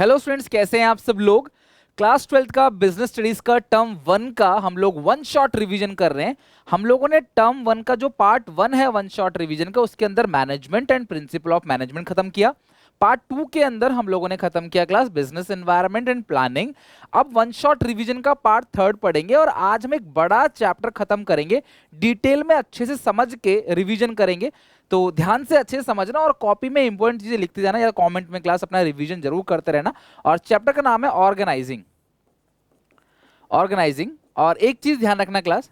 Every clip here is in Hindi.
हेलो स्टूडेंट्स, कैसे हैं आप सब लोग। क्लास 12th का बिजनेस स्टडीज का टर्म 1 का हम लोग वन शॉट रिवीजन कर रहे हैं। हम लोगों ने टर्म 1 का जो पार्ट 1 है वन शॉट रिवीजन का, उसके अंदर management and principle of management खत्म किया। पार्ट 2 के अंदर हम लोगों ने खत्म किया class business environment and planning. अब वन शॉट रिवीजन का पार्ट 3 पढ़ेंगे और आज हम एक बड़ा चैप्टर खत्म करेंगे। डिटेल में अच्छे से समझ के रिवीजन करेंगे, तो ध्यान से अच्छे से समझना और कॉपी में इंपॉर्टेंट चीजें लिखते जाना या कमेंट में क्लास अपना रिवीजन जरूर करते रहना। और चैप्टर का नाम है ऑर्गेनाइजिंग। ऑर्गेनाइजिंग, और एक चीज ध्यान रखना क्लास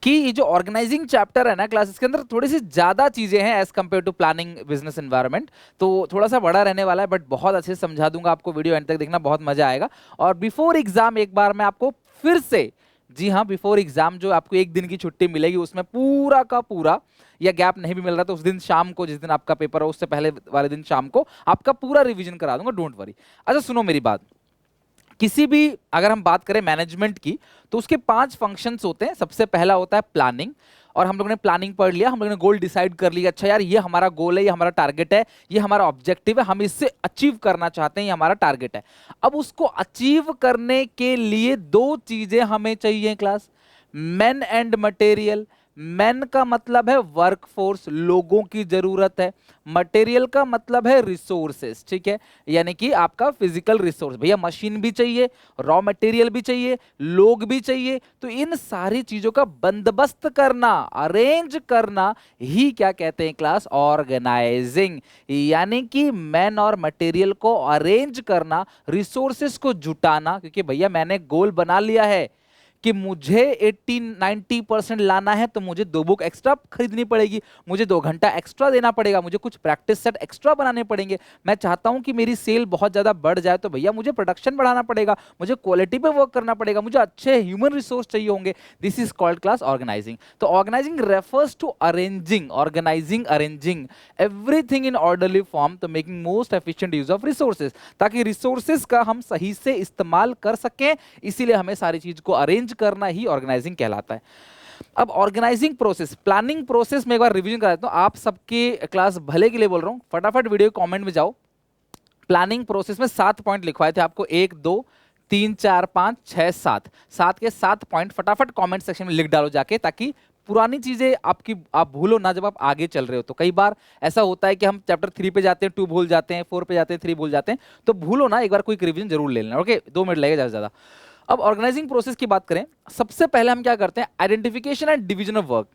कि ये जो ऑर्गेनाइजिंग चैप्टर है ना क्लास, इसके अंदर थोड़ी सी ज्यादा चीजें हैं as compare to planning business environment, तो थोड़ा सा बड़ा रहने वाला है, बट बहुत अच्छे से समझा दूंगा आपको। वीडियो एंड तक देखना, बहुत मजा आएगा। और बिफोर एग्जाम एक बार मैं आपको फिर से, जी हाँ, बिफोर एग्जाम जो आपको एक दिन की छुट्टी मिलेगी उसमें पूरा का पूरा, या गैप नहीं भी मिल रहा तो उस दिन शाम को, जिस दिन आपका पेपर हो उससे पहले वाले दिन शाम को आपका पूरा रिवीजन करा दूंगा, डोंट वरी। अच्छा सुनो मेरी बात, किसी भी अगर हम बात करें मैनेजमेंट की तो उसके 5 फंक्शंस होते हैं। सबसे पहला होता है प्लानिंग, और हम लोगों ने प्लानिंग पढ़ लिया, हम लोगों ने गोल डिसाइड कर लिया, अच्छा यार ये हमारा गोल है, ये हमारा टारगेट है, ये हमारा ऑब्जेक्टिव है, हम इससे अचीव करना चाहते हैं, ये हमारा टारगेट है। अब उसको अचीव करने के लिए 2 चीजें हमें चाहिए class, man and material. Man का मतलब है वर्कफोर्स, लोगों की जरूरत है। मटेरियल का मतलब है रिसोर्सेस, ठीक है, यानी कि आपका फिजिकल रिसोर्स। भैया मशीन भी चाहिए, रॉ मटेरियल भी चाहिए, लोग भी चाहिए, तो इन सारी चीजों का बंदोबस्त करना, अरेंज करना ही क्या कहते हैं क्लास, ऑर्गेनाइजिंग। यानी कि मैन और मटेरियल को अरेंज करना, रिसोर्सेस को जुटाना, क्योंकि भैया मैंने गोल बना लिया है कि मुझे 80-90% लाना है, तो मुझे 2 बुक एक्स्ट्रा खरीदनी पड़ेगी, मुझे 2 घंटा एक्स्ट्रा देना पड़ेगा, मुझे कुछ प्रैक्टिस सेट एक्स्ट्रा बनाने पड़ेंगे। मैं चाहता हूं कि मेरी सेल बहुत ज्यादा बढ़ जाए, तो भैया मुझे प्रोडक्शन बढ़ाना पड़ेगा, मुझे क्वालिटी पे वर्क करना पड़ेगा, मुझे अच्छे ह्यूमन रिसोर्स चाहिए होंगे। This is called class organizing. तो organizing refers to arranging, organizing, arranging everything in orderly form, तो making most efficient use of resources, ताकि रिसोर्सेज का हम सही से इस्तेमाल कर सकें। इसीलिए हमें सारी चीज को अरेंज करना ही ऑर्गेनाइजिंग कहलाता है। अब ऑर्गेनाइजिंग प्रोसेस, प्लानिंग प्रोसेस में एक बार रिवीजन करा देता हूं, आप सबके क्लास भले के लिए बोल रहा हूं, फटाफट वीडियो कमेंट में जाओ। प्लानिंग प्रोसेस में 7 पॉइंट लिखवाए थे आपको, 1 2 3 4 5 6 7, 7 के 7 पॉइंट फटाफट कमेंट सेक्शन में लिख डालो जाके, ताकि पुरानी चीजें आपकी आप भूलो ना जब आप आगे चल रहे हो। तो कई बार ऐसा होता है कि हम चैप्टर 3 पे जाते हैं, 2 भूल जाते हैं, 4 पे जाते हैं, 3 भूल जाते हैं, तो भूलो ना, एक बार क्विक रिवीजन जरूर ले लेना। ओके, 2 मिनट लगेगा ज्यादा। अब ऑर्गेनाइजिंग प्रोसेस की बात करें, सबसे पहले हम क्या करते हैं, identification and division of work.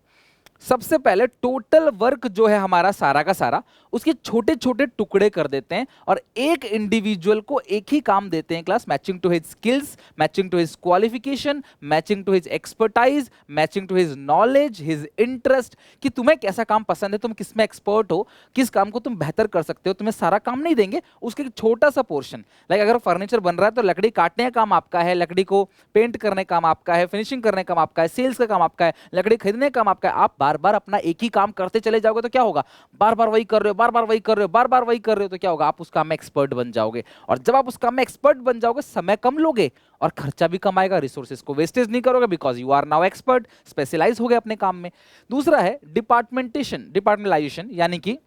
सबसे पहले टोटल वर्क जो है हमारा सारा का सारा, उसके छोटे छोटे टुकड़े कर देते हैं और एक इंडिविजुअल को एक ही काम देते हैं class, matching to his skills, matching to his qualification, matching to his expertise, matching to his knowledge, his interest, कि तुम्हें कैसा काम पसंद है, तुम किस में एक्सपर्ट हो, किस काम को तुम बेहतर कर सकते हो। तुम्हें सारा काम नहीं देंगे, उसके एक छोटा सा पोर्शन। लाइक अगर फर्नीचर बन रहा है तो लकड़ी काटने का काम आपका है, लकड़ी को पेंट करने का काम आपका है, फिनिशिंग करने का काम आपका है, सेल्स का काम आपका है, लकड़ी खरीदने का काम आपका है। आप बार बार अपना एक ही काम करते चले जाओगे तो क्या होगा, बार बार वही कर रहे हो, बार बार वही कर रहे हो, बार बार वही कर रहे हो, तो क्या होगा, आप उस काम में एक्सपर्ट बन जाओगे। और जब आप उस काम में एक्सपर्ट बन जाओगे, समय कम लोगे और खर्चा भी कम आएगा, रिसोर्सेज को वेस्टेज नहीं करोगे, because you are now expert, specialise हो गए अपने काम में। दूसरा है डिपार्टमेंटेशन, डिपार्टमेंटलाइजेशन, यानी कि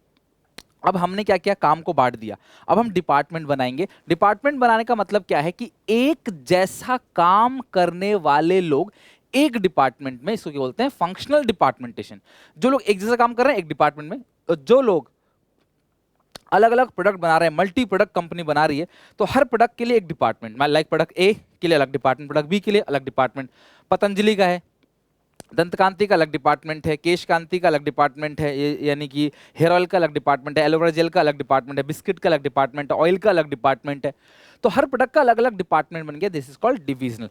अब हमने क्या किया, काम को बांट दिया, अब हम डिपार्टमेंट बनाएंगे। डिपार्टमेंट बनाने का मतलब क्या है कि एक जैसा काम करने वाले लोग एक डिपार्टमेंट में, इसको क्या बोलते हैं, फंक्शनल डिपार्टमेंटेशन। जो लोग एक जैसा काम कर रहे हैं एक डिपार्टमेंट में, और जो लोग अलग अलग प्रोडक्ट बना रहे हैं, मल्टी प्रोडक्ट कंपनी बना रही है, तो हर प्रोडक्ट के लिए एक डिपार्टमेंट, लाइक प्रोडक्ट ए के लिए अलग डिपार्टमेंट, प्रोडक्ट बी के लिए अलग डिपार्टमेंट। पतंजलि का है, दंतकांति का अलग डिपार्टमेंट है, केश कांति का अलग डिपार्टमेंट है, यानी कि हेयर ऑयल का अलग डिपार्टमेंट है, एलोवेरा जेल का अलग डिपार्टमेंट है, बिस्किट का अलग डिपार्टमेंट है, ऑयल का अलग डिपार्टमेंट है। तो हर प्रोडक्ट का अलग अलग डिपार्टमेंट बन गया, this is called divisional.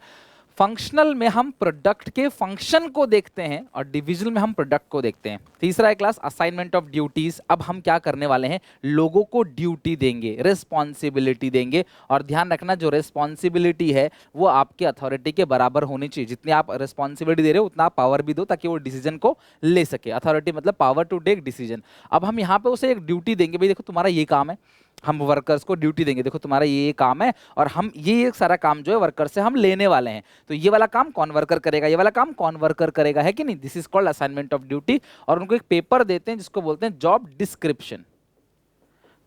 Functional में हम प्रोडक्ट के फंक्शन को देखते हैं और डिविजनल में हम प्रोडक्ट को देखते हैं। तीसरा है क्लास असाइनमेंट ऑफ ड्यूटीज। अब हम क्या करने वाले हैं, लोगों को ड्यूटी देंगे, रिस्पॉन्सिबिलिटी देंगे। और ध्यान रखना, जो रिस्पॉन्सिबिलिटी है वो आपके अथॉरिटी के बराबर होनी चाहिए। जितनी आप रिस्पॉन्सिबिलिटी दे रहे हो उतना आप पावर भी दो, ताकि वो डिसीजन को ले सके। अथॉरिटी मतलब पावर टू टेक डिसीजन। अब हम यहाँ पे उसे एक ड्यूटी देंगे, भाई देखो तुम्हारा ये काम है, हम वर्कर्स को ड्यूटी देंगे, देखो तुम्हारा ये काम है और हम ये सारा काम जो है वर्कर से हम लेने वाले हैं, तो ये वाला काम कौन वर्कर करेगा, ये वाला काम कौन वर्कर करेगा, है कि नहीं। This is called assignment of duty. और उनको एक पेपर देते हैं जिसको बोलते हैं जॉब डिस्क्रिप्शन,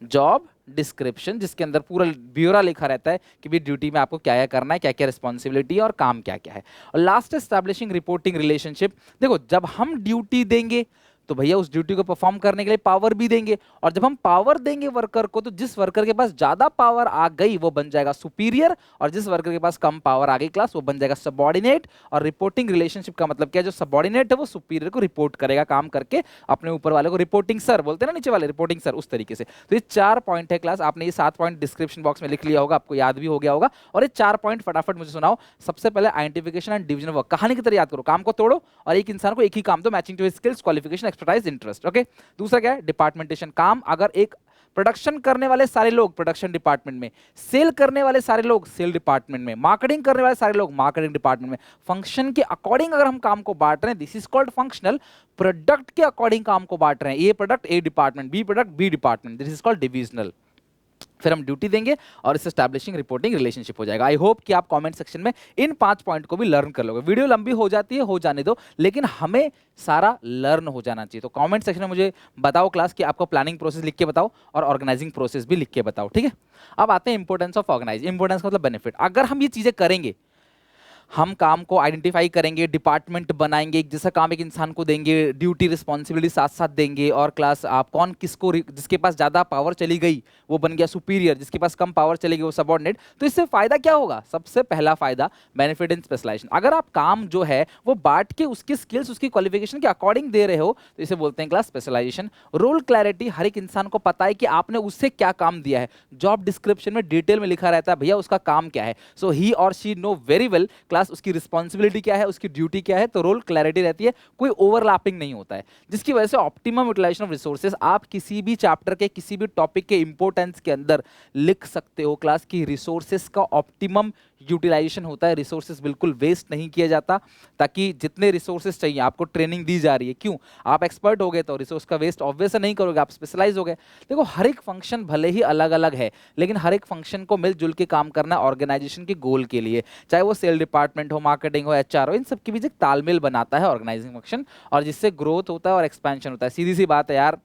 जॉब डिस्क्रिप्शन, जिसके अंदर पूरा ब्यौरा लिखा रहता है कि भी ड्यूटी में आपको क्या क्या करना है, क्या क्या रिस्पॉन्सिबिलिटी है और काम क्या क्या है। और लास्ट एस्टैब्लिशिंग रिपोर्टिंग रिलेशनशिप। देखो जब हम ड्यूटी देंगे तो भैया उस ड्यूटी को परफॉर्म करने के लिए पावर भी देंगे, और जब हम पावर देंगे वर्कर को, तो जिस वर्कर के पास ज्यादा पावर आ गई वो बन जाएगा सुपीरियर, और जिस वर्कर के पास कम पावर आ गई क्लास वो बन जाएगा सबऑर्डिनेट। और रिपोर्टिंग रिलेशनशिप का मतलब क्या है, जो सबऑर्डिनेट है वो सुपीरियर को रिपोर्ट करेगा काम करके, अपने ऊपर वाले को रिपोर्टिंग सर बोलते हैं ना, नीचे वाले रिपोर्टिंग सर, उस तरीके से। तो ये 4 पॉइंट है क्लास, आपने ये 7 पॉइंट डिस्क्रिप्शन बॉक्स में लिख लिया होगा, आपको याद भी हो गया होगा। और ये 4 पॉइंट फटाफट मुझे सुनाओ। सबसे पहले आइडेंटिफिकेशन एंड डिवीजन वर्क, कहानी की तरह याद करो, काम को तोड़ो और एक इंसान को एक ही काम दो, matching to skills, qualification, expertise, interest. Okay, दूसरा क्या है, डिपार्टमेंटेशन। काम अगर एक प्रोडक्शन करने वाले सारे लोग प्रोडक्शन डिपार्टमेंट में, सेल करने वाले सारे लोग सेल डिपार्टमेंट में, मार्केटिंग करने वाले सारे लोग मार्केटिंग डिपार्टमेंट में, फंक्शन के अकॉर्डिंग अगर हम काम को बांट रहे हैं, this is called functional. Product के अकॉर्डिंग काम को बांट रहे हैं, A product A department, B product B department, this is called divisional. फिर हम ड्यूटी देंगे और इस एस्टैब्लिशिंग रिपोर्टिंग रिलेशनशिप हो जाएगा। आई होप कि आप कमेंट सेक्शन में इन 5 पॉइंट को भी लर्न कर लोगे। वीडियो लंबी हो जाती है, हो जाने दो, लेकिन हमें सारा लर्न हो जाना चाहिए। तो कमेंट सेक्शन में मुझे बताओ क्लास कि आपको प्लानिंग प्रोसेस लिख के बताओ और ऑर्गेनाइजिंग प्रोसेस भी लिख के बताओ, ठीक है। अब आते हैं इंपोर्टेंस ऑफ ऑर्गेनाइज। इंपोर्टेंस का मतलब बेनिफिट। अगर हम ये चीजें करेंगे, हम काम को आइडेंटिफाई करेंगे, डिपार्टमेंट बनाएंगे, एक जैसा काम एक इंसान को देंगे, ड्यूटी रिस्पॉन्सिबिलिटी साथ साथ देंगे, और क्लास आप कौन किसको, जिसके पास ज़्यादा पावर चली गई वो बन गया सुपीरियर, जिसके पास कम पावर चली गई वो सबऑर्डिनेट। तो इससे फायदा क्या होगा, सबसे पहला फायदा बेनिफिट इन स्पेशलाइजेशन। अगर आप काम जो है वो बांट के उसकी स्किल्स उसकी क्वालिफिकेशन के अकॉर्डिंग दे रहे हो तो इसे बोलते हैं क्लास स्पेशलाइजेशन। रोल क्लैरिटी, हर एक इंसान को पता है कि आपने उससे क्या काम दिया है, जॉब डिस्क्रिप्शन में डिटेल में लिखा रहता है भैया उसका काम क्या है। सो ही और she know very well class उसकी रिस्पॉन्सिबिलिटी क्या है, उसकी ड्यूटी क्या है, तो रोल क्लैरिटी रहती है, कोई ओवरलैपिंग नहीं होता है, जिसकी वजह से ऑप्टिमम यूटिलाइजेशन ऑफ रिसोर्सेज आप किसी भी चैप्टर के किसी भी टॉपिक के इंपोर्टेंस के अंदर लिख सकते हो क्लास की रिसोर्सेज का ऑप्टिमम यूटिलाइजेशन होता है, रिसोर्सेज बिल्कुल वेस्ट नहीं किया जाता, ताकि जितने रिसोर्सेज चाहिए, आपको ट्रेनिंग दी जा रही है, क्यों, आप एक्सपर्ट हो गए तो रिसोर्स का वेस्ट ऑब्वियस नहीं करोगे, आप स्पेशलाइज हो गए। देखो हर एक फंक्शन भले ही अलग अलग है, लेकिन हर एक फंक्शन को मिलजुल के काम करना ऑर्गेनाइजेशन के गोल के लिए, चाहे वो सेल डिपार्टमेंट हो, मार्केटिंग हो, एचआर हो, इन सब के बीच एक तालमेल बनाता है ऑर्गेनाइजिंग फंक्शन, और जिससे ग्रोथ होता है और एक्सपेंशन होता है। सीधी सी बात है यार,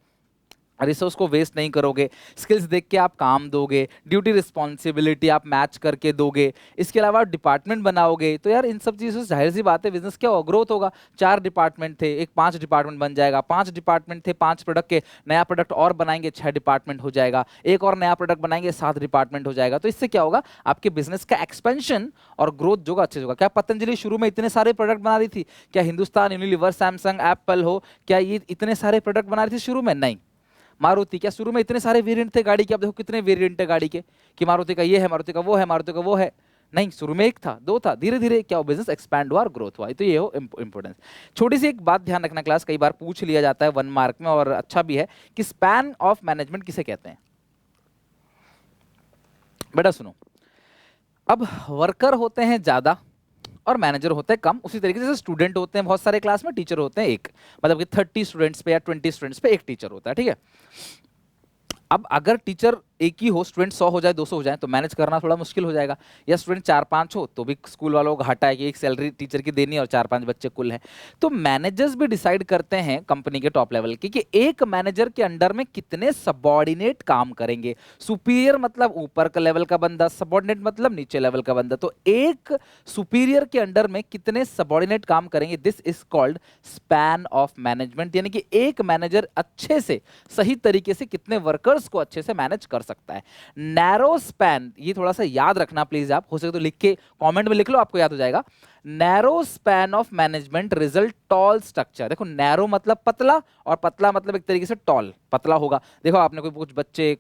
रिसोर्स को वेस्ट नहीं करोगे, स्किल्स देख के आप काम दोगे, ड्यूटी रिस्पॉन्सिबिलिटी आप मैच करके दोगे, इसके अलावा डिपार्टमेंट बनाओगे, तो यार इन सब चीज़ों से जाहिर सी बात है बिजनेस क्या होगा, ग्रोथ होगा। 4 डिपार्टमेंट थे, एक 5 डिपार्टमेंट बन जाएगा, 5 डिपार्टमेंट थे, 5 प्रोडक्ट के, नया प्रोडक्ट और बनाएंगे 6 डिपार्टमेंट हो जाएगा, एक और नया प्रोडक्ट बनाएंगे 7 डिपार्टमेंट हो जाएगा। तो इससे क्या होगा, आपके बिजनेस का एक्सपेंशन और ग्रोथ जो अच्छे से होगा। क्या पतंजलि शुरू में इतने सारे प्रोडक्ट बना रही थी, क्या हिंदुस्तान यूनिलीवर, सैमसंग, एप्पल हो, क्या ये इतने सारे प्रोडक्ट बना रही थी शुरू में? नहीं। मारुति, क्या शुरू में इतने सारे वेरिएंट थे गाड़ी के, अब देखो कितने वेरिएंट है गाड़ी के, कि मारुति का ये है, मारुति का वो है, मारुति का वो है। नहीं, शुरू में 1 था, 2 था, धीरे धीरे क्या हो, बिजनेस एक्सपैंड हुआ और ग्रोथ हुआ। तो ये हो इंपोर्टेंस। छोटी सी एक बात ध्यान रखना क्लास, कई बार पूछ लिया जाता है 1 मार्क में, और अच्छा भी है, कि स्पैन ऑफ मैनेजमेंट किसे कहते हैं। बेटा सुनो, अब वर्कर होते हैं ज्यादा और मैनेजर होते हैं कम, उसी तरीके से स्टूडेंट होते हैं बहुत सारे क्लास में, टीचर होते हैं एक, मतलब कि 30 स्टूडेंट्स पे या 20 स्टूडेंट्स पे एक टीचर होता है, ठीक है। अब अगर टीचर एक ही हो, स्टूडेंट 100 हो जाए, 200 हो जाए, तो मैनेज करना थोड़ा मुश्किल हो जाएगा, या स्टूडेंट 4-5 हो तो भी स्कूल वालों को घाटा है कि एक सैलरी टीचर की देनी है और 4-5 बच्चे कुल हैं। तो मैनेजर्स भी डिसाइड करते हैं कंपनी के टॉप लेवल की, कि एक मैनेजर के अंडर में कितने सबऑर्डिनेट काम करेंगे। सुपीरियर मतलब ऊपर का लेवल का बंदा, सबऑर्डिनेट मतलब नीचे लेवल का बंदा। तो एक सुपीरियर के अंडर में कितने सबऑर्डिनेट काम करेंगे, this is called span of management. यानी कि एक मैनेजर अच्छे से, सही तरीके से कितने वर्कर्स को अच्छे से मैनेज कर सकता है। नैरो स्पैन, ये थोड़ा सा याद रखना प्लीज, आप हो सके तो लिख के कमेंट में लिख लो, आपको याद हो जाएगा। Narrow span of management result tall structure. देखो नैरो मतलब पतला, और पतला मतलब एक तरीके से टॉल, पतला होगा। देखो आपने कुछ बच्चे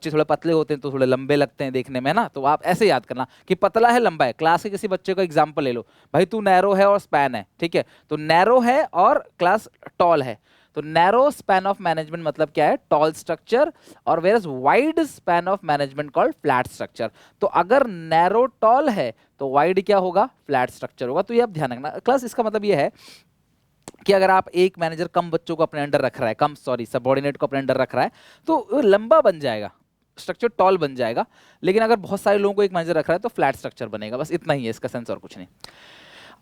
थोड़े पतले होते हैं तो थोड़े लंबे लगते हैं देखने में ना, तो आप ऐसे याद करना कि पतला है लंबा है। क्लास के किसी बच्चे का एग्जाम्पल ले लो, भाई तू नैरो है और स्पैन है, ठीक है, तो नैरो है और क्लास टॉल है, तो नैरो स्पैन ऑफ मैनेजमेंट मतलब क्या है, टॉल स्ट्रक्चर, और where wide span of management called flat structure. तो अगर नैरो टॉल है तो वाइड क्या होगा, फ्लैट स्ट्रक्चर होगा। तो ये आप ध्यान रखना क्लास, इसका मतलब ये है कि अगर आप एक मैनेजर कम बच्चों को अपने अंडर रख रहा है, कम सबऑर्डिनेट को अपने अंडर रख रहा है, तो लंबा बन जाएगा, स्ट्रक्चर टॉल बन जाएगा। लेकिन अगर बहुत सारे लोगों को एक मैनेजर रख रहा है तो फ्लैट स्ट्रक्चर बनेगा। बस इतना ही है इसका सेंस, और कुछ नहीं।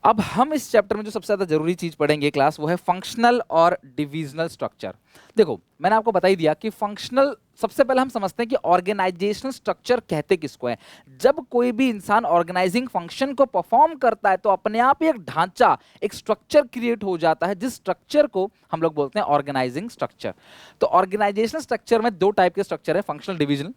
अब हम इस चैप्टर में जो सबसे ज्यादा जरूरी चीज पढ़ेंगे क्लास, वो है फंक्शनल और डिविजनल स्ट्रक्चर। देखो मैंने आपको बता ही दिया कि फंक्शनल, सबसे पहले हम समझते हैं कि ऑर्गेनाइजेशनल स्ट्रक्चर कहते किसको है। जब कोई भी इंसान ऑर्गेनाइजिंग फंक्शन को परफॉर्म करता है तो अपने आप ही एक ढांचा, एक स्ट्रक्चर क्रिएट हो जाता है, जिस स्ट्रक्चर को हम लोग बोलते हैं ऑर्गेनाइजिंग स्ट्रक्चर। तो ऑर्गेनाइजेशनल स्ट्रक्चर में दो टाइप के स्ट्रक्चर है, फंक्शनल, डिविजनल।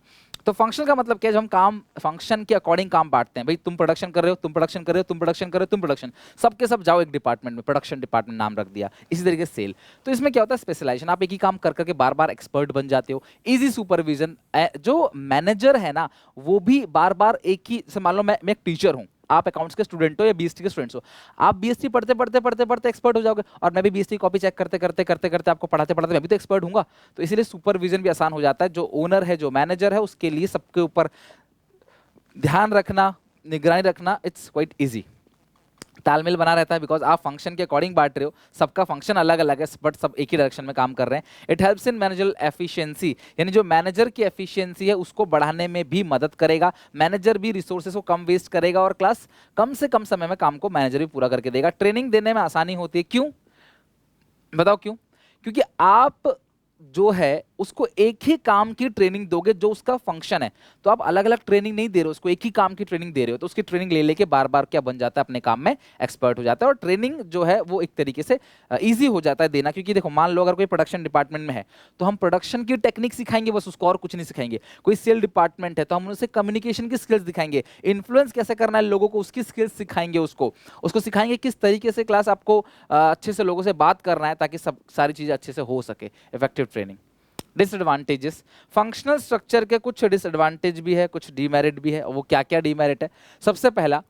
तो फंक्शनल का मतलब क्या है, जब हम काम फंक्शन के अकॉर्डिंग काम बांटते हैं, भाई तुम प्रोडक्शन कर रहे हो, तुम प्रोडक्शन कर रहे हो, तुम प्रोडक्शन कर रहे हो, तुम प्रोडक्शन, सबके सब जाओ एक डिपार्टमेंट में, प्रोडक्शन डिपार्टमेंट नाम रख दिया। इसी तरीके से सेल। तो इसमें क्या होता है, स्पेशलाइजेशन, आप एक ही काम कर करके बार बार एक्सपर्ट बन जाते हो। इजी सुपरविजन, जो मैनेजर है ना वो भी बार बार एक ही, जैसे मान लो मैं एक टीचर हूँ, आप अकाउंट्स के स्टूडेंट हो या बीएसटी के स्टूडेंट्स हो, आप बीएसटी पढ़ते पढ़ते पढ़ते पढ़ते एक्सपर्ट हो जाओगे, और मैं भी बीएसटी कॉपी चेक करते करते करते करते आपको पढ़ाते पढ़ाते मैं भी तो एक्सपर्ट हूंगा। तो इसीलिए सुपरविजन भी आसान हो जाता है। जो ओनर है, जो मैनेजर है, उसके लिए सबके ऊपर ध्यान रखना, निगरानी रखना, इट्स क्वाइट इजी, तालमेल बना रहता है, बिकॉज आप फंक्शन के अकॉर्डिंग बांट रहे हो, सबका फंक्शन अलग अलग है बट सब एक ही डायरेक्शन में काम कर रहे हैं। It helps in managerial efficiency, यानी जो मैनेजर की एफिशिएंसी है उसको बढ़ाने में भी मदद करेगा। मैनेजर भी रिसोर्सेज को कम वेस्ट करेगा और क्लास कम से कम समय में काम को मैनेजर भी पूरा करके देगा। ट्रेनिंग देने में आसानी होती है, क्यों बताओ क्यों? क्योंकि आप जो है उसको एक ही काम की ट्रेनिंग दोगे जो उसका फंक्शन है, तो आप अलग अलग ट्रेनिंग नहीं दे रहे हो, उसको एक ही काम की ट्रेनिंग दे रहे हो, तो उसकी ट्रेनिंग ले लेके बार बार क्या बन जाता है, अपने काम में एक्सपर्ट हो जाता है। और ट्रेनिंग जो है वो एक तरीके से इजी हो जाता है देना, क्योंकि देखो मान लो अगर कोई प्रोडक्शन डिपार्टमेंट में है तो हम प्रोडक्शन की टेक्निक सिखाएंगे बस, उसको और कुछ नहीं सिखाएंगे। कोई सेल डिपार्टमेंट है तो हम उसे कम्युनिकेशन की स्किल्स दिखाएंगे, इन्फ्लुएंस कैसे करना है लोगों को उसकी स्किल्स सिखाएंगे, उसको उसको सिखाएंगे किस तरीके से क्लास आपको अच्छे से लोगों से बात करना है ताकि सब सारी चीजें अच्छे से हो सके, effective training. Disadvantages, functional structure के कुछ डिसएडवांटेज भी है, कुछ डीमेरिट भी है। वो क्या क्या डीमेरिट है? सबसे पहला,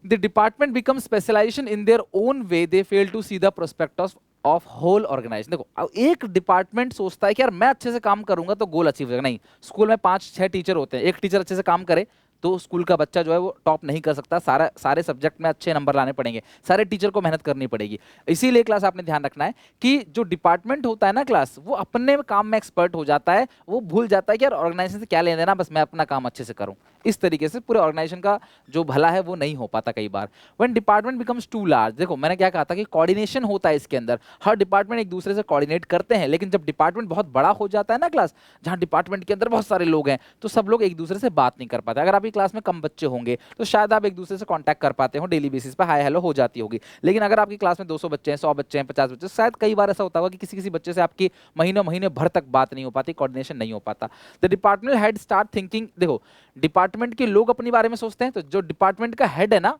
the department become specialisation in their own way, they fail to see the prospect of whole organisation. देखो अब एक डिपार्टमेंट सोचता है कि यार मैं अच्छे से काम करूंगा तो गोल अचीव होगा, नहीं। स्कूल में 5-6 टीचर होते हैं, एक टीचर अच्छे से काम करे तो स्कूल का बच्चा जो है वो टॉप नहीं कर सकता, सारे सब्जेक्ट में अच्छे नंबर लाने पड़ेंगे, सारे टीचर को मेहनत करनी पड़ेगी। इसीलिए क्लास आपने ध्यान रखना है कि जो डिपार्टमेंट होता है ना क्लास, वो अपने काम में एक्सपर्ट हो जाता है, वो भूल जाता है कि यार ऑर्गेनाइजेशन से क्या लेना देना, बस मैं अपना काम अच्छे से करूं। इस तरीके से पूरे ऑर्गेनाइजेशन का जो भला है वो नहीं हो पाता कई बार। When department becomes too large, देखो मैंने क्या कहा था कि कोऑर्डिनेशन होता है इसके अंदर, हर डिपार्टमेंट एक दूसरे से कोऑर्डिनेट करते हैं, लेकिन जब डिपार्टमेंट बहुत बड़ा हो जाता है ना क्लास, जहां डिपार्टमेंट के अंदर बहुत सारे लोग हैं, तो सब लोग एक दूसरे से बात नहीं कर पाते। अगर आपकी क्लास में कम बच्चे होंगे तो शायद आप एक दूसरे से कांटेक्ट कर पाते हो, डेली बेसिस पे हाय हेलो हो जाती होगी। लेकिन अगर आपकी क्लास में 200 बच्चे हैं, 100 बच्चे हैं, 50 बच्चे, शायद कई बार ऐसा होता होगा कि किसी किसी बच्चे से आपकी महीनों महीने भर तक बात नहीं हो पाती, कोऑर्डिनेशन नहीं हो पाता। The department head start thinking, देखो डिपार्टमेंट के लोग अपने बारे में सोचते हैं, तो जो डिपार्टमेंट का हेड है ना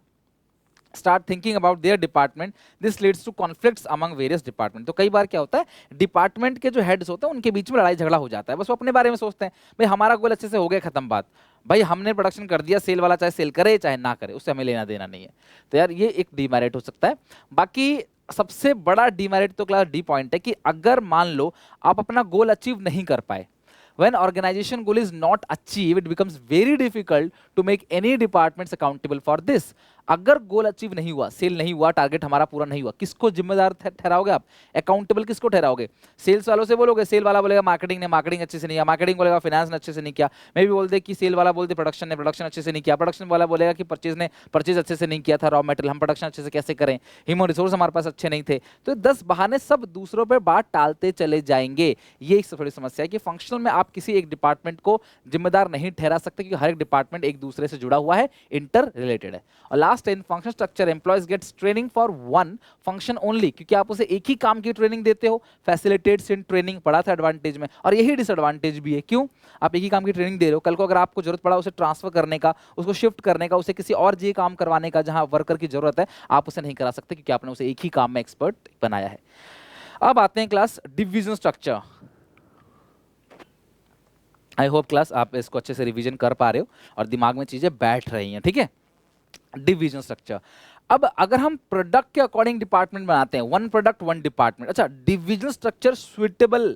start thinking about their department, this leads to conflicts among various department. तो कई बार क्या होता है, डिपार्टमेंट के जो हेड्स होते हैं उनके बीच में लड़ाई झगड़ा हो जाता है, बस वो अपने बारे में सोचते हैं, भाई हमारा गोल अच्छे से हो गया, खत्म बात, भाई हमने प्रोडक्शन कर दिया, सेल वाला चाहे सेल करे चाहे ना करे, उससे हमें लेना देना नहीं है। तो यार ये एक डीमेरिट हो सकता है। बाकी सबसे बड़ा डीमेरिट तो क्लास डी पॉइंट है कि अगर मान लो आप अपना गोल अचीव नहीं कर पाए, when organization goal is not achieved, it becomes very difficult to make any departments accountable for this. अगर गोल अचीव नहीं हुआ, सेल नहीं हुआ, टारगेट हमारा पूरा नहीं हुआ, किसको जिम्मेदार ठहराओगे आप, अकाउंटेबल किसको ठहराओगे? सेल्स वालों से बोलोगे, सेल वाला बोलेगा मार्केटिंग ने मार्केटिंग अच्छे से नहीं किया, मार्केटिंग बोलेगा फाइनेंस ने अच्छे से नहीं किया, मैं भी बोल दे कि सेल वाला बोलते प्रोडक्शन ने प्रोडक्शन अच्छे से नहीं किया, प्रोडक्शन वाला बोलेगा कि परचेज ने परचेज अच्छे से नहीं किया था, रॉ मटेरियल हम प्रोडक्शन अच्छे से कैसे करें, ह्यूमन रिसोर्स हमारे पास अच्छे नहीं थे। तो 10 बहाने सब दूसरों पर बात टालते चले जाएंगे। ये एक थोड़ी समस्या है कि फंक्शनल में आप किसी एक डिपार्टमेंट को जिम्मेदार नहीं ठहरा सकते, क्योंकि हर एक डिपार्टमेंट एक दूसरे से जुड़ा हुआ है, इंटर रिलेटेड है। और last in function structure, employees gets training for one function only, क्योंकि आप उसे एक ही काम की ट्रेनिंग देते हो, फैसिलिटेट्स इन ट्रेनिंग पढ़ा था एडवांटेज में, और यही डिसएडवांटेज भी है। क्यों? आप एक ही काम की ट्रेनिंग दे रहे हो, कल को अगर आपको जरूरत पड़ा उसे ट्रांसफर करने का, उसको शिफ्ट करने का, उसे किसी और ये काम करवाने का जहां वर्कर की जरूरत है, आप उसे नहीं करा सकते क्योंकि आपने उसे एक ही काम में एक्सपर्ट बनाया है। अब आते हैं class division structure. I hope class आप इसको अच्छे से रिवीजन कर पा रहे हो और दिमाग में चीजें बैठ रही हैं, ठीक है। डिवीजन स्ट्रक्चर, अब अगर हम प्रोडक्ट के अकॉर्डिंग डिपार्टमेंट बनाते हैं, वन प्रोडक्ट वन डिपार्टमेंट, अच्छा डिवीजन स्ट्रक्चर सुइटेबल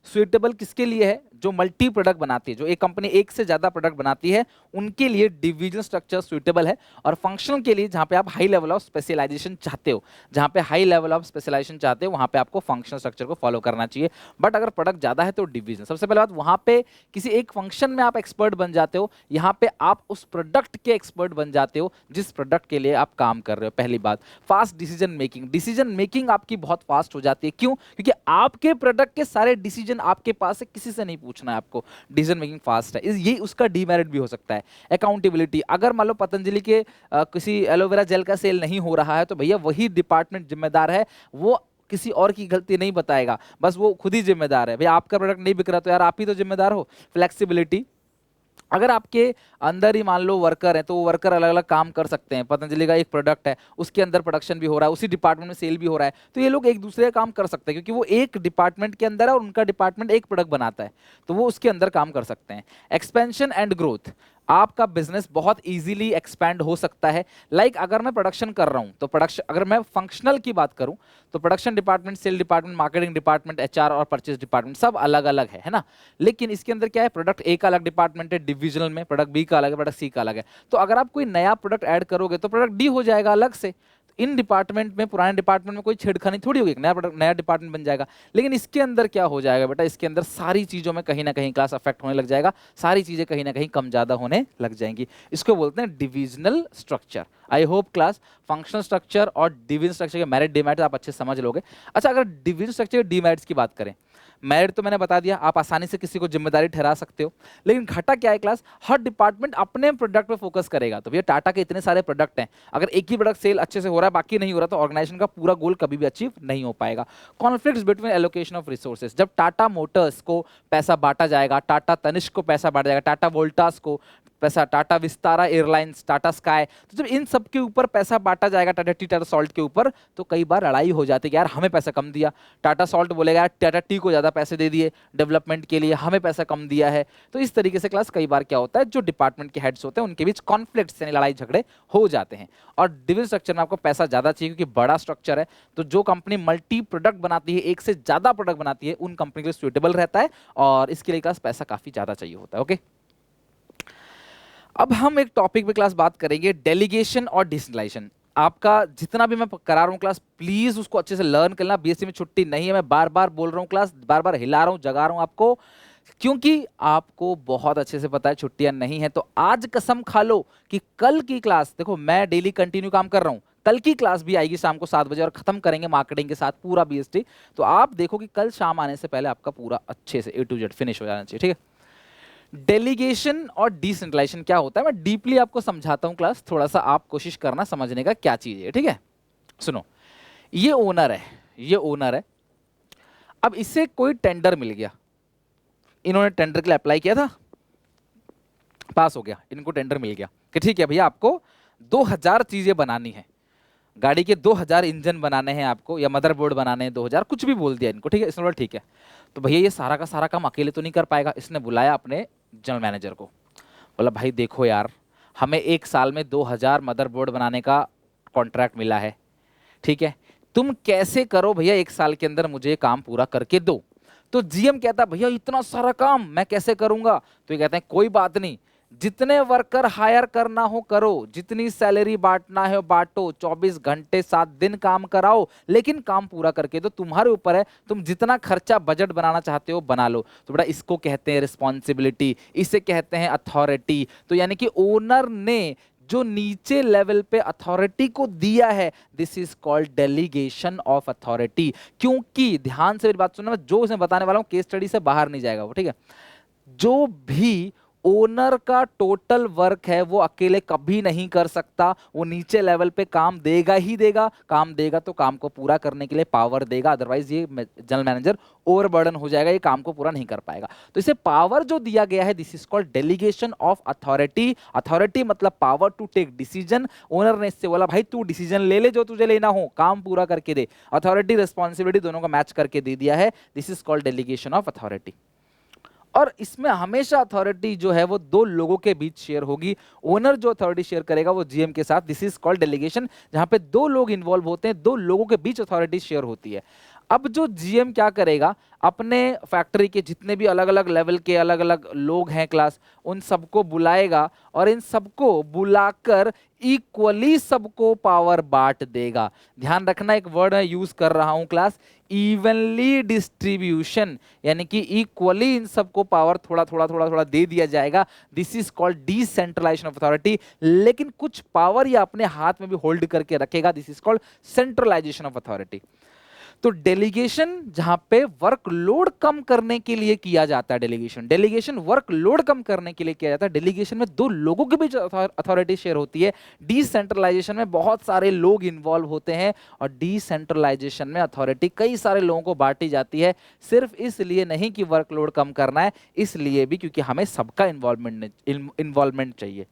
सुइटेबल किसके लिए है? जो मल्टी प्रोडक्ट बनाती है, जो एक कंपनी एक से ज्यादा प्रोडक्ट बनाती है, उनके लिए डिवीजन स्ट्रक्चर सुइटेबल है। और फंक्शनल के लिए, जहां पे आप हाई लेवल ऑफ स्पेशलाइजेशन चाहते हो, जहां पे हाई लेवल ऑफ स्पेशलाइजेशन चाहते हो, वहां पे आपको फंक्शनल स्ट्रक्चर को फॉलो करना चाहिए। बट अगर प्रोडक्ट ज्यादा है तो डिवीजन। सबसे पहले बात, वहां पे किसी एक फंक्शन में आप एक्सपर्ट बन जाते हो, यहाँ पे आप उस प्रोडक्ट के एक्सपर्ट बन जाते हो जिस प्रोडक्ट के लिए आप काम कर रहे हो। पहली बात, fast decision making. Decision making आपकी बहुत फास्ट हो जाती है। क्यों? क्योंकि आपके प्रोडक्ट के सारे डिसीजन आपके पास है, किसी से नहीं पूछना है आपको। डिसीजन मेकिंग फास्ट है, ये उसका डीमेरिट भी हो सकता है। अकाउंटेबिलिटी, अगर मान लो पतंजलि के किसी एलोवेरा जेल का सेल नहीं हो रहा है तो भैया वही डिपार्टमेंट जिम्मेदार है, वो किसी और की गलती नहीं बताएगा, बस वो खुद ही जिम्मेदार है। भैया आपका प्रोडक्ट नहीं बिक रहा तो यार आप ही तो जिम्मेदार हो। फ्लेक्सिबिलिटी, अगर आपके अंदर ही मान लो वर्कर है तो वो वर्कर अलग अलग काम कर सकते हैं। पतंजलि का एक प्रोडक्ट है, उसके अंदर प्रोडक्शन भी हो रहा है, उसी डिपार्टमेंट में सेल भी हो रहा है, तो ये लोग एक दूसरे का काम कर सकते हैं क्योंकि वो एक डिपार्टमेंट के अंदर है और उनका डिपार्टमेंट एक प्रोडक्ट बनाता है, तो वो उसके अंदर काम कर सकते हैं। एक्सपेंशन एंड ग्रोथ, आपका बिजनेस बहुत इजीली एक्सपैंड हो सकता है। लाइक अगर मैं प्रोडक्शन कर रहा हूं तो प्रोडक्शन, अगर मैं फंक्शनल की बात करूं तो production department, sale department, marketing department, HR और परचेज डिपार्टमेंट सब अलग अलग है ना। लेकिन इसके अंदर क्या है, प्रोडक्ट ए का अलग डिपार्टमेंट है डिविजनल में, प्रोडक्ट बी का अलग है, प्रोडक्ट सी का अलग है। तो अगर आप कोई नया प्रोडक्ट ऐड करोगे तो प्रोडक्ट डी हो जाएगा अलग से। इन डिपार्टमेंट में, पुराने डिपार्टमेंट में कोई छेड़खानी थोड़ी होगी, नया प्रोडक्ट नया डिपार्टमेंट बन जाएगा। लेकिन इसके अंदर क्या हो जाएगा बेटा, इसके अंदर सारी चीजों में कहीं ना कहीं क्लास अफेक्ट होने लग जाएगा, सारी चीजें कहीं ना कहीं कम ज्यादा होने लग जाएंगी। इसको बोलते हैं divisional structure. I hope class functional structure और डिविजन स्ट्रक्चर के मेरिट डिमेरिट्स आप अच्छे समझ लोगे। अच्छा, अगर डिविजन स्ट्रक्चर के डिमेरिट्स की बात करें, मेरिट तो मैंने बता दिया, आप आसानी से किसी को जिम्मेदारी ठहरा सकते हो। लेकिन घाटा क्या है क्लास, हर डिपार्टमेंट अपने प्रोडक्ट पे फोकस करेगा। तो भैया टाटा के इतने सारे प्रोडक्ट हैं, अगर एक ही प्रोडक्ट सेल अच्छे से हो रहा है बाकी नहीं हो रहा तो ऑर्गेनाइजेशन का पूरा गोल कभी भी अचीव नहीं हो पाएगा। Conflicts between allocation of resources, जब टाटा मोटर्स को पैसा बांटा जाएगा, टाटा तनिष्क को पैसा बांटा जाएगा, टाटा वोल्टास को पैसा, टाटा विस्तारा एयरलाइंस, टाटा स्काई, तो जब इन सब के ऊपर पैसा बांटा जाएगा, टाटा टी, टाटा सॉल्ट के ऊपर, तो कई बार लड़ाई हो जाती है कि यार हमें पैसा कम दिया। टाटा सॉल्ट बोलेगा यार टाटा टी को ज्यादा पैसे दे दिए डेवलपमेंट के लिए, हमें पैसा कम दिया है। तो इस तरीके से क्लास कई बार क्या होता है, जो डिपार्टमेंट के हेड्स होते हैं उनके बीच कॉन्फ्लिक्ट्स यानी लड़ाई झगड़े हो जाते हैं। और डिविजन स्ट्रक्चर में आपको पैसा ज्यादा चाहिए क्योंकि बड़ा स्ट्रक्चर है, तो जो कंपनी मल्टी प्रोडक्ट बनाती है, एक से ज्यादा प्रोडक्ट बनाती है, उन कंपनी के लिए सुइटेबल रहता है और इसके लिए क्लास पैसा काफी ज्यादा चाहिए होता है। ओके, अब हम एक टॉपिक पे क्लास बात करेंगे, डेलीगेशन और डिसेंट्रलाइजेशन। आपका जितना भी मैं करा रहा हूँ क्लास, प्लीज उसको अच्छे से लर्न करना। बीएससी में छुट्टी नहीं है, मैं बार बार बोल रहा हूँ क्लास, बार बार हिला रहा हूँ, जगा रहा हूँ आपको, क्योंकि आपको बहुत अच्छे से पता है छुट्टियां नहीं है। तो आज कसम खा लो कि कल की क्लास, देखो मैं डेली कंटिन्यू काम कर रहा हूँ, कल की क्लास भी आएगी शाम को 7 बजे और खत्म करेंगे मार्केटिंग के साथ पूरा बीएसटी। तो आप देखो कि कल शाम आने से पहले आपका पूरा अच्छे से A to Z फिनिश हो जाना चाहिए, ठीक है। डेलीगेशन और डिसेंट्रलाइजेशन क्या होता है, मैं डीपली आपको समझाता हूं क्लास, थोड़ा सा आप कोशिश करना समझने का क्या चीज है, ठीक है। सुनो, ये ओनर है, ये ओनर है, अब इससे कोई टेंडर मिल गया, इन्होंने टेंडर के लिए अप्लाई किया था, पास हो गया, इनको टेंडर मिल गया कि ठीक है भैया आपको 2000 चीजें बनानी है, गाड़ी के 2000 इंजन बनाने हैं आपको, या मदरबोर्ड बनाने हैं 2000, कुछ भी बोल दिया इनको, ठीक है। इसने बोला ठीक है। तो भैया ये सारा का सारा काम अकेले तो नहीं कर पाएगा, इसने बुलाया अपने जनरल मैनेजर को, बोला भाई देखो यार, हमें एक साल में 2000 मदरबोर्ड बनाने का कॉन्ट्रैक्ट मिला है, ठीक है, तुम कैसे करो भैया एक साल के अंदर मुझे काम पूरा करके दो। तो जीएम कहता भैया इतना सारा काम मैं कैसे करूंगा, तो ये कहते हैं कोई बात नहीं, जितने वर्कर हायर करना हो करो, जितनी सैलरी बांटना है बांटो, 24 घंटे 7 दिन काम कराओ, लेकिन काम पूरा करके दो, तुम्हारे ऊपर है, तुम जितना खर्चा बजट बनाना चाहते हो बना लो। तो बेटा इसको कहते हैं रिस्पॉन्सिबिलिटी, इसे कहते हैं अथॉरिटी। तो यानी कि ओनर ने जो नीचे लेवल पे अथॉरिटी को दिया है, this is called delegation of authority. क्योंकि ध्यान से मेरी बात सुनना, मैं जो इसमें बताने वाला हूं केस स्टडी से बाहर नहीं जाएगा वो, ठीक है। जो भी ओनर का टोटल वर्क है वो अकेले कभी नहीं कर सकता, वो नीचे लेवल पे काम देगा ही देगा, काम देगा तो काम को पूरा करने के लिए पावर देगा, अदरवाइज ये जनरल मैनेजर ओवरबर्डन हो जाएगा, ये काम को पूरा नहीं कर पाएगा। तो इसे पावर जो दिया गया है, this is called delegation of authority. Authority मतलब power to take decision. Owner ने इससे बोला भाई तू डिसीजन ले ले जो तुझे लेना हो, काम पूरा करके दे। अथॉरिटी रिस्पॉन्सिबिलिटी दोनों का मैच करके दे दिया है, this is called delegation of authority. और इसमें हमेशा अथॉरिटी जो है वो 2 लोगों के बीच शेयर होगी। ओनर जो अथॉरिटी शेयर करेगा वो जीएम के साथ, दिस इज कॉल्ड डेलीगेशन। जहां पे 2 लोग इन्वॉल्व होते हैं, 2 लोगों के बीच अथॉरिटी शेयर होती है। अब जो जीएम क्या करेगा, अपने फैक्ट्री के जितने भी अलग अलग लेवल के अलग अलग लोग हैं क्लास, उन सबको बुलाएगा और इन सबको बुलाकर इक्वली सबको पावर बांट देगा। ध्यान रखना, एक वर्ड मैं यूज कर रहा हूं क्लास, इवनली डिस्ट्रीब्यूशन, यानी कि इक्वली इन सबको पावर थोड़ा थोड़ा थोड़ा थोड़ा दे दिया जाएगा। This is called decentralisation of authority. लेकिन कुछ पावर ये अपने हाथ में भी होल्ड करके रखेगा, this is called centralisation of authority. तो डेलीगेशन जहां पे वर्कलोड कम करने के लिए किया जाता है, डेलीगेशन वर्कलोड कम करने के लिए किया जाता है। डेलीगेशन में दो लोगों के बीच अथॉरिटी शेयर होती है। डिसेंट्रलाइजेशन में बहुत सारे लोग इन्वॉल्व होते हैं और डिसेंट्रलाइजेशन में अथॉरिटी कई सारे लोगों को बांटी जाती है, सिर्फ इसलिए नहीं कि वर्कलोड कम करना है, इसलिए भी क्योंकि हमें सबका इन्वॉल्वमेंट चाहिए।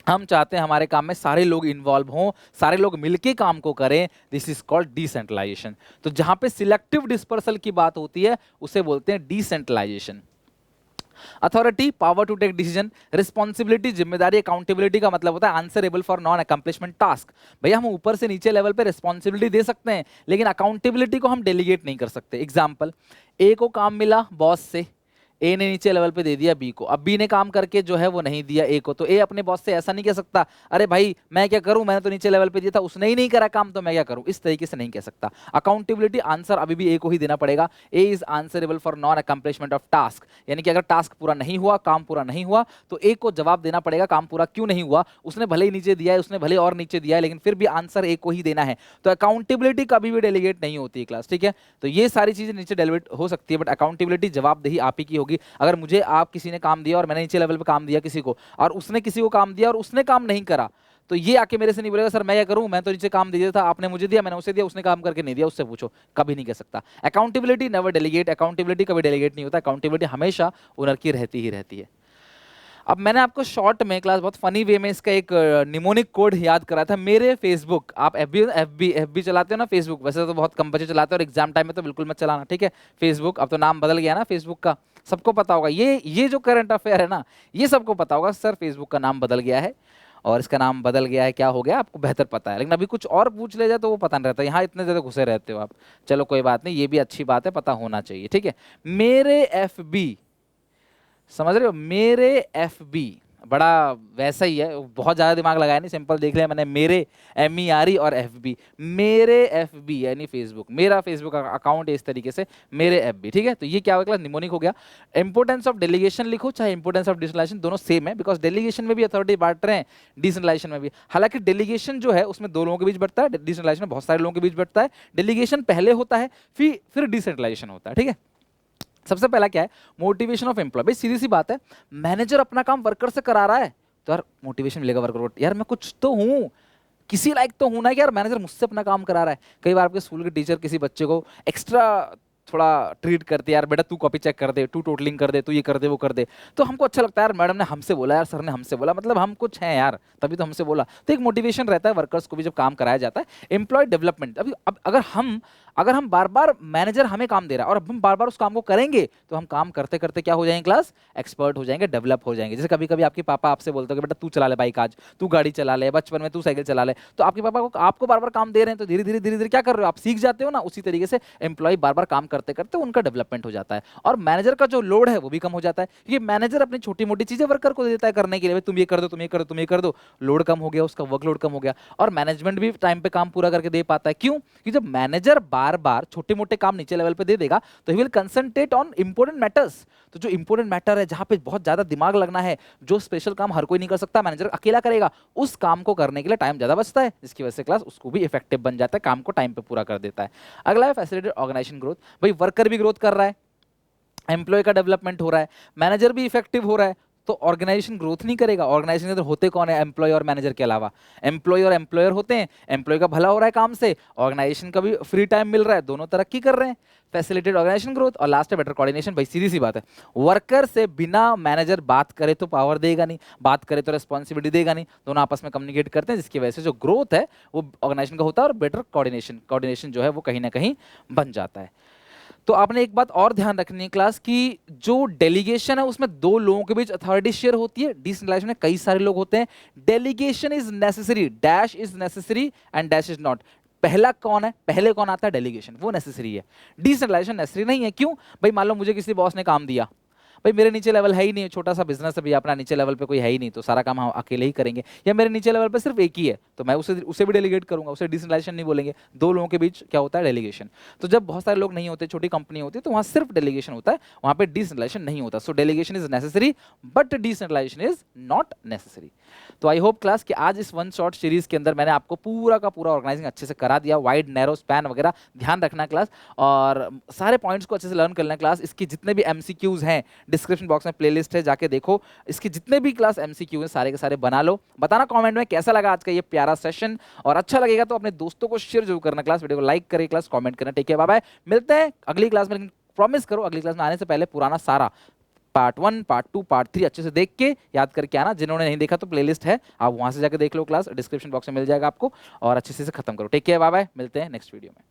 हम चाहते हैं हमारे काम में सारे लोग इन्वॉल्व हों, सारे लोग मिलके काम को करें। This is called decentralisation. तो जहां पे सिलेक्टिव डिस्पर्सल की बात होती है उसे बोलते हैं decentralisation. Authority, power to take decision, responsibility, जिम्मेदारी, अकाउंटेबिलिटी का मतलब होता है answerable for non accomplishment task. भैया हम ऊपर से नीचे लेवल पे रिस्पॉन्सिबिलिटी दे सकते हैं, लेकिन अकाउंटेबिलिटी को हम डेलीगेट नहीं कर सकते। एग्जाम्पल, ए को काम मिला बॉस से, ए ने नीचे लेवल पे दे दिया बी को, अब बी ने काम करके जो है वो नहीं दिया ए को, तो ए अपने बॉस से ऐसा नहीं कह सकता, अरे भाई मैं क्या करूं, मैंने तो नीचे लेवल पे दिया था, उसने ही नहीं करा काम तो मैं क्या करूं, इस तरीके से नहीं कह सकता। अकाउंटेबिलिटी, आंसर अभी भी ए को ही देना पड़ेगा। A is answerable for non accomplishment of task, यानी कि अगर टास्क पूरा नहीं हुआ, काम पूरा नहीं हुआ, तो ए को जवाब देना पड़ेगा काम पूरा क्यों नहीं हुआ। उसने भले ही नीचे दिया है, उसने भले और नीचे दिया है, लेकिन फिर भी आंसर ए को ही देना है। तो अकाउंटेबिलिटी कभी भी डेलीगेट नहीं होती है क्लास, ठीक है। तो ये सारी चीजें नीचे डेलीगेट हो सकती है, बट अकाउंटेबिलिटी जवाबदेही आप ही की होगी। अगर मुझे आप किसी ने काम दिया और मैंने नीचे लेवल पे काम दिया किसी को, और उसने किसी को काम दिया और उसने काम नहीं करा, तो ये आके मेरे से नहीं बोलेगा सर मैं क्या करूं, मैं तो नीचे काम दे दिया था, आपने मुझे दिया, मैंने उसे दिया, उसने काम करके नहीं दिया, उससे पूछो, कभी नहीं कह सकता। अकाउंटेबिलिटी नेवर डेलीगेट, अकाउंटेबिलिटी कभी डेलीगेट नहीं होता, अकाउंटेबिलिटी हमेशा ओनर की रहती ही रहती है। अब मैंने आपको शॉर्ट में क्लास बहुत फनी वे में इसका एक निमोनिक कोड याद करा था। मेरे फेसबुक, आप एफबी चलाते हो ना फेसबुक, वैसे तो बहुत कम बच्चे चलाते हो और एग्जाम टाइम में तो बिल्कुल मत चलाना, ठीक है। फेसबुक अब तो नाम बदल गया ना फेसबुक का, सबको पता होगा। ये जो करंट अफेयर है ना, ये सबको पता होगा सर फेसबुक का नाम बदल गया है, और इसका नाम बदल गया है, क्या हो गया आपको बेहतर पता है, लेकिन अभी कुछ और पूछ ले जाए तो वो पता नहीं रहता। यहाँ इतने ज़्यादा घुसे रहते हो आप, चलो कोई बात नहीं, ये भी अच्छी बात है, पता होना चाहिए, ठीक है। मेरे FB, समझ रहे हो, मेरे FB बड़ा वैसा ही है, बहुत ज़्यादा दिमाग लगाया नहीं, सिंपल देख लिया मैंने, मेरे MERE और FB, मेरे FB यानी फेसबुक, मेरा फेसबुक अकाउंट है इस तरीके से, मेरे FB, ठीक है। तो ये क्या हो गया, निमोनिक हो गया। इंपोर्टेंस ऑफ डेलीगेशन लिखो चाहे इंपोर्टेंस ऑफ डिसेंट्रलाइजेशन, दोनों सेम है, बिकॉज डेलीगेशन में भी अथॉरिटी बांट रहे हैं, डिसेंट्रलाइजेशन में भी। हालांकि डेलीगेशन जो है उसमें दो लोगों के बीच बढ़ता है, डिसेंट्रलाइजेशन में बहुत सारे लोगों के बीच बढ़ता है। डेलीगेशन पहले होता है, फिर डिसेंट्रलाइजेशन होता है, ठीक है। सबसे पहला क्या है, मोटिवेशन ऑफ एम्प्लॉय। भाई सीधी सी बात है, मैनेजर अपना काम वर्कर से करा रहा है तो यार मोटिवेशन मिलेगा वर्कर को, यार मैं कुछ तो हूँ, किसी लायक तो हूं ना कि यार मैनेजर मुझसे अपना काम करा रहा है। कई बार आपके स्कूल के टीचर किसी बच्चे को एक्स्ट्रा थोड़ा ट्रीट करते, यार बेटा तू कॉपी चेक कर दे, तू टोटलिंग कर दे, तू ये कर दे वो कर दे, तो हमको अच्छा लगता है यार मैडम ने हमसे बोला, यार सर ने हमसे बोला, मतलब हम कुछ हैं यार तभी तो हमसे बोला। तो एक मोटिवेशन रहता है वर्कर्स को भी जब काम कराया जाता है। एम्प्लॉय डेवलपमेंट, अभी अब अगर हम बार बार, मैनेजर हमें काम दे रहा है और अब हम बार बार उस काम को करेंगे तो हम काम करते करते क्या हो जाएंगे क्लास, एक्सपर्ट हो जाएंगे, डेवलप हो जाएंगे। जैसे कभी कभी आपके पापा आपसे बोलते हो कि बेटा तू चला ले बाइक, आज तू गाड़ी चला ले, बचपन में तू साइकिल चला ले, तो आपके पापा को आपको बार बार काम दे रहे हैं तो धीरे धीरे क्या कर रहे हो आप, सीख जाते हो ना। उसी तरीके से एम्प्लॉय बार बार काम करते करते उनका डेवलपमेंट हो जाता है और मैनेजर का जो लोड है वो भी कम हो जाता है, क्योंकि मैनेजर अपनी छोटी मोटी चीजें वर्कर को देता है करने के लिए, तुम ये कर दो, तुम ये कर दो, तुम ये कर दो, लोड कम हो गया, उसका वर्कलोड कम हो गया, और मैनेजमेंट भी टाइम पे काम पूरा करके दे पाता है। क्यों? क्योंकि जब मैनेजर बार बार छोटे मोटे काम नीचे लेवल पे दे देगा तो he will concentrate on important matters. तो जो इंपॉर्टेंट मैटर है, जहां पे बहुत ज्यादा दिमाग लगना है, जो स्पेशल काम हर कोई नहीं कर सकता, मैनेजर अकेला करेगा, उस काम को करने के लिए टाइम ज्यादा बचता है, जिसकी वजह से क्लास उसको भी इफेक्टिव बन जाता है, काम को टाइम पे पूरा कर देता है। अगला है फैसिलिटेट ऑर्गेनाइजेशन ग्रोथ। भाई वर्कर भी ग्रोथ कर रहा है, एम्प्लॉय का डेवलपमेंट हो रहा है, मैनेजर भी इफेक्टिव हो रहा है, तो ऑर्गेनाइजेशन ग्रोथ नहीं करेगा। ऑर्गेनाइजेशन के अंदर होते कौन है, एम्प्लॉय और मैनेजर के अलावा एम्प्लॉय और एम्प्लॉयर होते हैं। एम्प्लॉय का भला हो रहा है काम से, ऑर्गेनाइजेशन का भी फ्री टाइम मिल रहा है, दोनों तरक्की कर रहे हैं। Facilitate organisation growth. और लास्ट है बेटर कोऑर्डिनेशन। भाई सीधी सी बात है, वर्कर से बिना मैनेजर बात करे तो पावर देगा नहीं, बात करे तो रिस्पॉन्सिबिलिटी देगा नहीं, दोनों आपस में कम्युनिकेट करते हैं, जिसकी वजह से जो ग्रोथ है वो ऑर्गेनाइजेशन का होता है और बेटर कोऑर्डिनेशन जो है वो कहीं ना कहीं बन जाता है। तो आपने एक बात और ध्यान रखनी है क्लास की, जो डेलीगेशन है उसमें दो लोगों के बीच अथॉरिटी शेयर होती है, डिसेंट्रलाइजेशन में कई सारे लोग होते हैं। Delegation is necessary, dash is necessary and dash is not. पहला कौन है, पहले कौन आता है, डेलीगेशन, वो नेसेसरी है। डिसेंट्रलाइजेशन नेसेसरी नहीं है। क्यों भाई, मान लो मुझे किसी बॉस ने काम दिया, भाई मेरे नीचे लेवल है ही नहीं, छोटा सा बिजनेस है, अपना नीचे लेवल पे कोई है ही नहीं, तो सारा काम हम अकेले ही करेंगे, या मेरे नीचे लेवल पे सिर्फ एक ही है तो मैं उसे भी डेलीगेट करूंगा, उसे डिसेंट्रलाइजेशन नहीं बोलेंगे। दो लोगों के बीच क्या होता है, डेलीगेशन। तो जब बहुत सारे लोग नहीं होते, छोटी कंपनी होती है, तो वहां सिर्फ डेलीगेशन होता है, वहां पे डिसेंट्रलाइजेशन नहीं होता। So delegation is necessary but decentralisation is not necessary. तो आई होप क्लास कि आज इस वन शॉट सीरीज के अंदर मैंने आपको पूरा का पूरा ऑर्गेनाइजिंग अच्छे से करा दिया, वाइड नैरो स्पैन वगैरह ध्यान रखना क्लास, और सारे पॉइंट्स को अच्छे से लर्न कर लेना क्लास। इसके जितने भी एमसीक्यूज हैं डिस्क्रिप्शन बॉक्स में प्लेलिस्ट है, जाके देखो। इसके जितने भी क्लास एमसीक्यू हैं सारे के सारे बना लो। बताना कमेंट में कैसा लगा आज का ये प्यारा सेशन, और अच्छा लगेगा तो अपने दोस्तों को शेयर जरूर करना क्लास, वीडियो को लाइक करें क्लास, कमेंट करना। टेक केयर, बाय बाय, मिलते हैं अगली क्लास में। लेकिन प्रॉमिस करो अगली क्लास में आने से पहले पुराना सारा पार्ट 1, पार्ट 2, पार्ट 3 अच्छे से देख के याद करके आना। जिन्होंने नहीं देखा तो प्लेलिस्ट है, आप वहां से जाकर देख लो क्लास, डिस्क्रिप्शन बॉक्स में मिल जाएगा आपको, और अच्छे से खत्म करो। टेक केयर, बाय बाय, मिलते हैं नेक्स्ट वीडियो में।